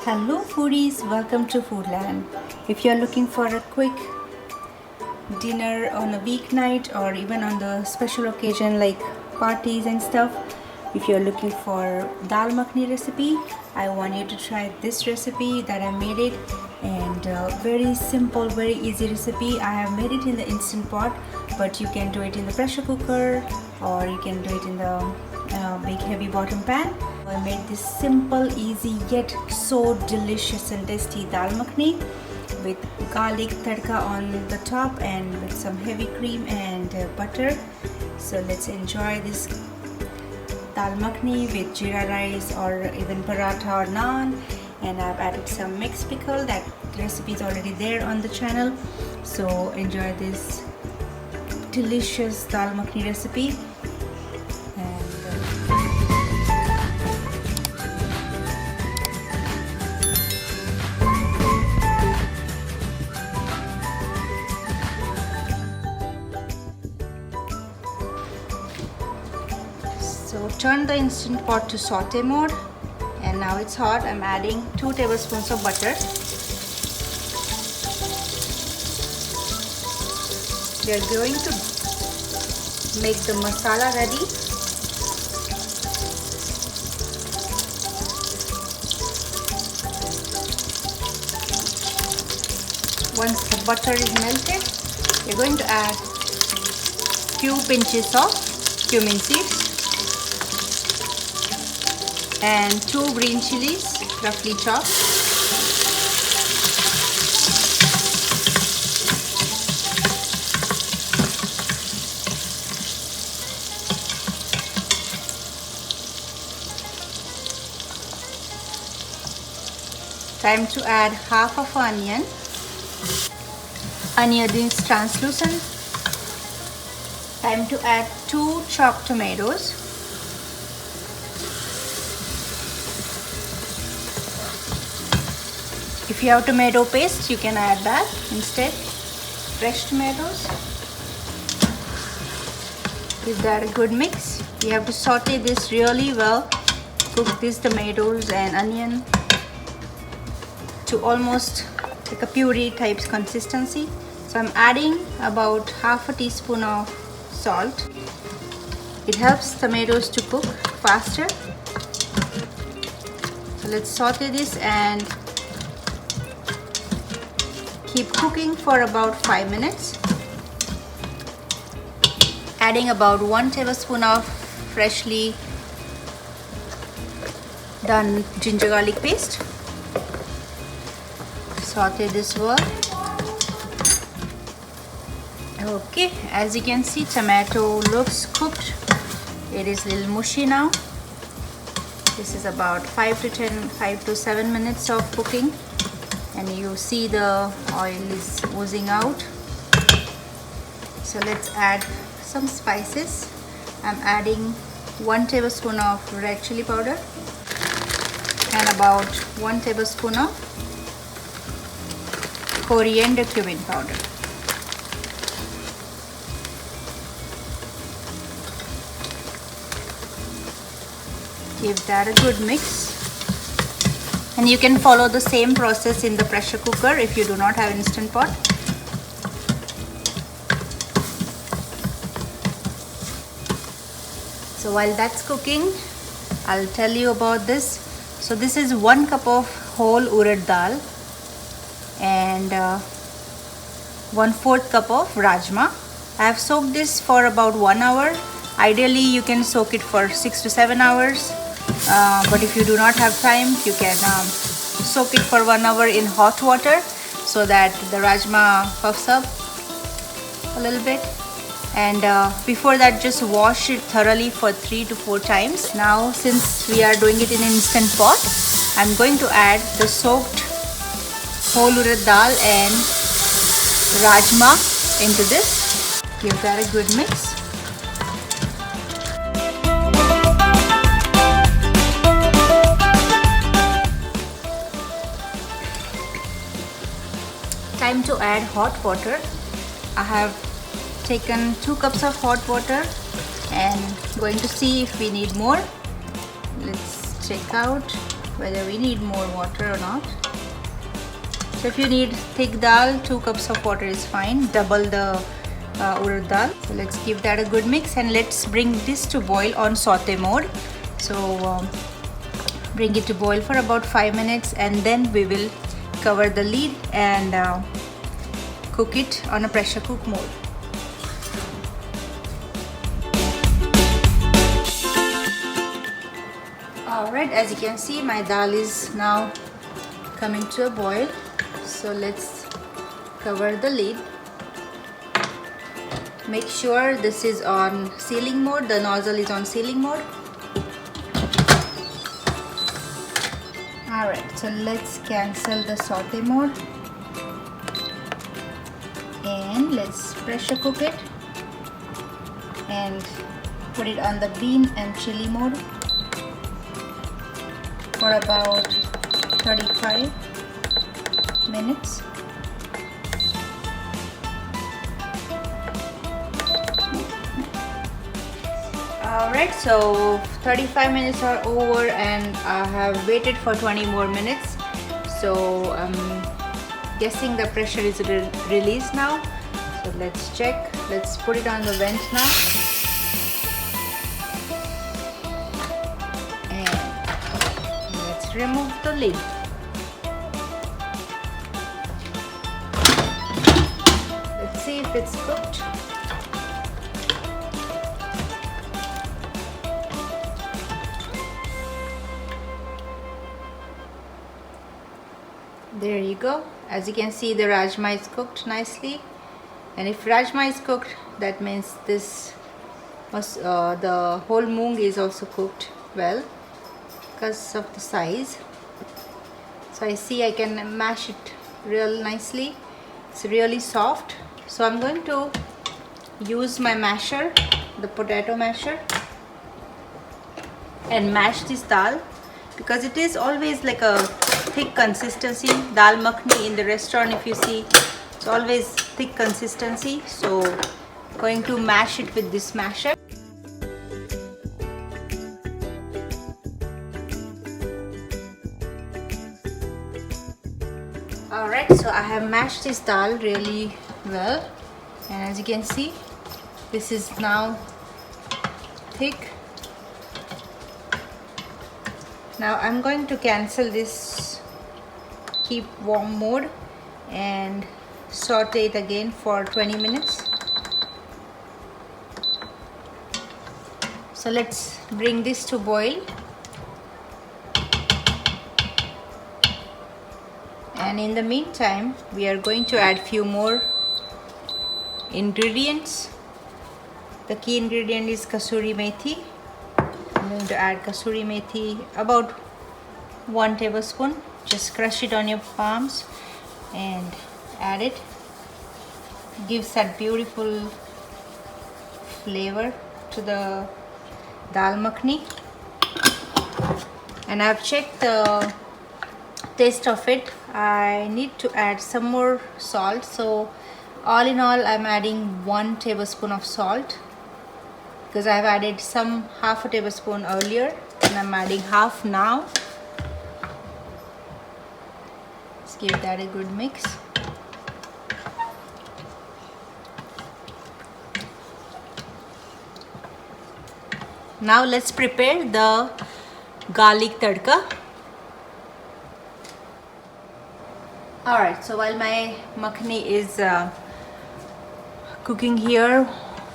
Hello foodies, welcome to Foodland. If you're looking for a quick dinner on a weeknight or even on the special occasion like parties and stuff, if you're looking for Dal Makhani recipe, I want you to try this recipe that I made it, and very simple, very easy recipe. I have made it in the instant pot, but you can do it in the pressure cooker or you can do it in the big heavy bottom pan. I made this simple, easy yet so delicious and tasty Dal Makhani with garlic tadka on the top and with some heavy cream and butter. So let's enjoy this Dal Makhani with jeera rice or even paratha or naan. And I've added some mixed pickle. That recipe is already there on the channel. So enjoy this delicious Dal Makhani recipe. So turn the instant pot to saute mode, and now it's hot. I'm adding 2 tablespoons of butter. We are going to make the masala ready. Once the butter is melted, we're going to add few pinches of cumin seeds and 2 green chilies roughly chopped. Time to add half of an onion. Onion is translucent. Time to add 2 chopped tomatoes. If you have tomato paste, you can add that instead. Fresh tomatoes. Give that a good mix. You have to saute this really well. Cook these tomatoes and onion to almost like a puree type consistency. So I'm adding about half a teaspoon of salt. It helps tomatoes to cook faster. So let's saute this and keep cooking for about 5 minutes. Adding about 1 tablespoon of freshly done ginger garlic paste. Saute this well. Okay, as you can see, tomato looks cooked. It is a little mushy now. This is about 5 to 7 minutes of cooking. And you see the oil is oozing out. So let's add some spices. I'm adding 1 tablespoon of red chili powder and about 1 tablespoon of coriander cumin powder. Give that a good mix. And you can follow the same process in the pressure cooker if you do not have instant pot. So while that's cooking, I'll tell you about this. So this is 1 cup of whole urad dal and 1/4 cup of Rajma. I have soaked this for about 1 hour. Ideally, you can soak it for 6 to 7 hours. But if you do not have time, you can soak it for 1 hour in hot water so that the Rajma puffs up a little bit. And before that, just wash it thoroughly for 3 to 4 times. Now, since we are doing it in an instant pot, I'm going to add the soaked whole urad dal and Rajma into this. Give that a good mix. Time to add hot water. I have taken 2 cups of hot water and going to see if we need more. Let's check out. whether we need more water or not. So if you need thick dal, 2 cups of water is fine, double the urad dal. So let's give that a good mix and let's bring this to boil on saute mode. So bring it to boil for about 5 minutes and then we will cover the lid and cook it on a pressure cook mode. Alright, as you can see, my dal is now coming to a boil. So let's cover the lid. Make sure this is on sealing mode, the nozzle is on sealing mode. Alright, so let's cancel the saute mode and let's pressure cook it and put it on the bean and chili mode for about 35 minutes. Alright, so 35 minutes are over and I have waited for 20 more minutes. So I'm guessing the pressure is released now. So let's check. Let's put it on the vent now. And let's remove the lid. Let's see if it's cooked. There you go. As you can see, the Rajma is cooked nicely, and if Rajma is cooked, that means this was the whole moong is also cooked well because of the size. So I see I can mash it real nicely. It's really soft. So I'm going to use my masher, the potato masher, and mash this dal because it is always like a thick consistency. Dal makhani in the restaurant, if you see, it's always thick consistency. So going to mash it with this masher. Alright, so I have mashed this dal really well, and as you can see, this is now thick. Now I'm going to cancel this keep warm mode and saute it again for 20 minutes. So let's bring this to boil, and in the meantime we are going to add few more ingredients. The key ingredient is kasoori methi. I'm going to add kasoori methi, about 1 tablespoon. Just crush it on your palms and add it. Gives that beautiful flavor to the dal makhani. And I've checked the taste of it. I need to add some more salt. So all in all, I'm adding 1 tablespoon of salt, because I've added some half a tablespoon earlier and I'm adding half now. Let's give that a good mix. Now let's prepare the garlic tadka. Alright, so while my makhani is cooking here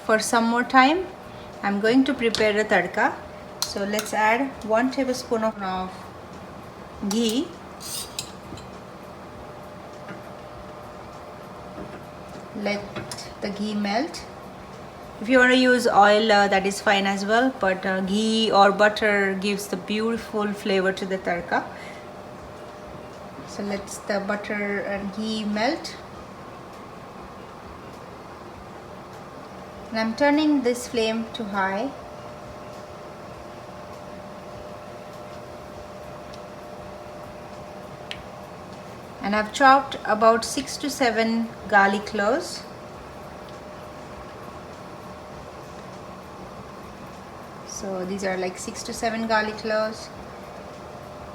for some more time, I'm going to prepare a tadka. So let's add 1 tablespoon of ghee. Let the ghee melt. If you want to use oil, that is fine as well, but ghee or butter gives the beautiful flavor to the tadka. So let's the butter and ghee melt. And I'm turning this flame to high. And I've chopped about 6 to 7 garlic cloves. So these are like 6 to 7 garlic cloves.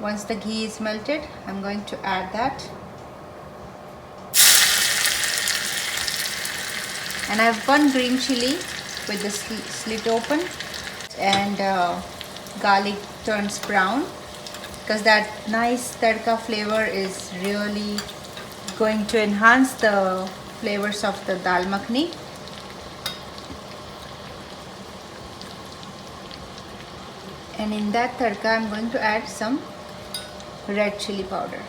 Once the ghee is melted, I'm going to add that. And I have one green chili with the slit open, and garlic turns brown, because that nice tadka flavor is really going to enhance the flavors of the dal makhani. And in that tadka, I'm going to add some red chili powder.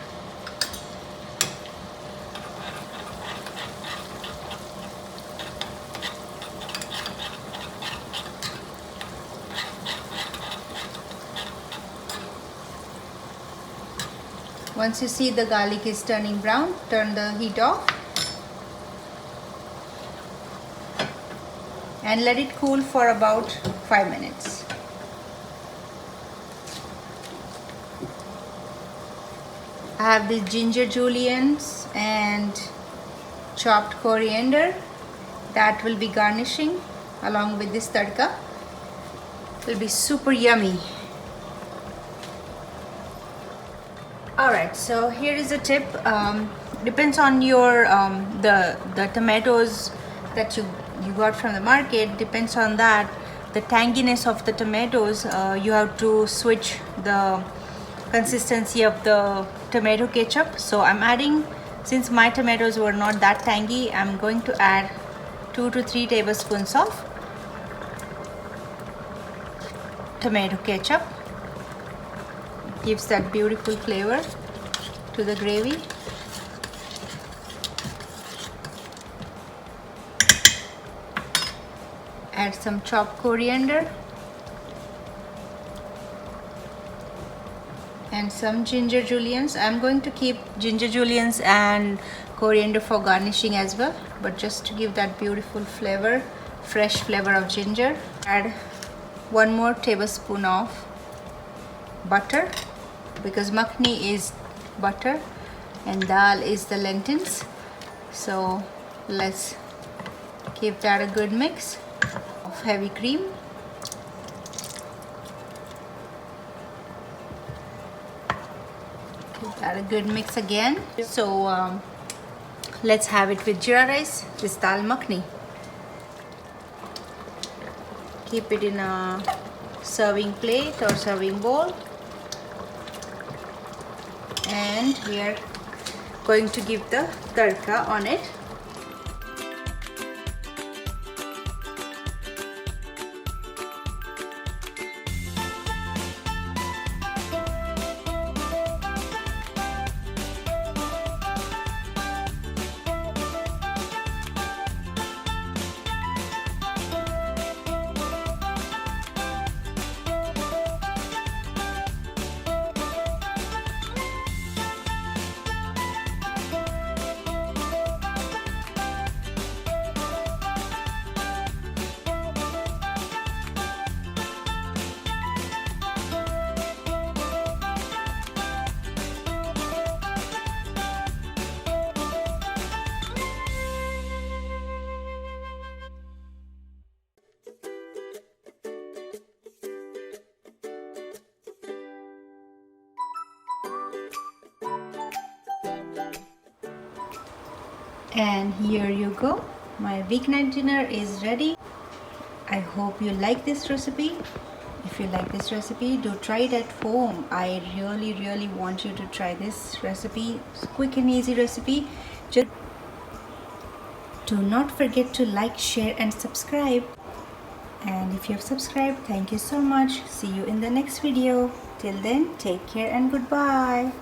Once you see the garlic is turning brown, turn the heat off and let it cool for about 5 minutes. I have the ginger juliens and chopped coriander that will be garnishing along with this tadka. It will be super yummy. Alright, so here is a tip. Depends on your the tomatoes that you got from the market. Depends on that, the tanginess of the tomatoes. You have to switch the consistency of the tomato ketchup. So I'm adding, since my tomatoes were not that tangy, I'm going to add 2 to 3 tablespoons of tomato ketchup. Gives that beautiful flavor to the gravy. Add some chopped coriander and some ginger juliens. I'm going to keep ginger juliens and coriander for garnishing as well, but just to give that beautiful flavor, fresh flavor of ginger. Add 1 more tablespoon of butter, because makhani is butter and dal is the lentils. So let's give that a good mix of heavy cream. Give that a good mix again. So let's have it with jeera rice, this dal makhani. Keep it in a serving plate or serving bowl, and we are going to give the tadka on it. And here you go, my weeknight dinner is ready. I hope you like this recipe. If you like this recipe, do try it at home. I really want you to try this recipe. It's a quick and easy recipe. Just do not forget to like, share and subscribe. And if you have subscribed, thank you so much. See you in the next video. Till then, take care and goodbye.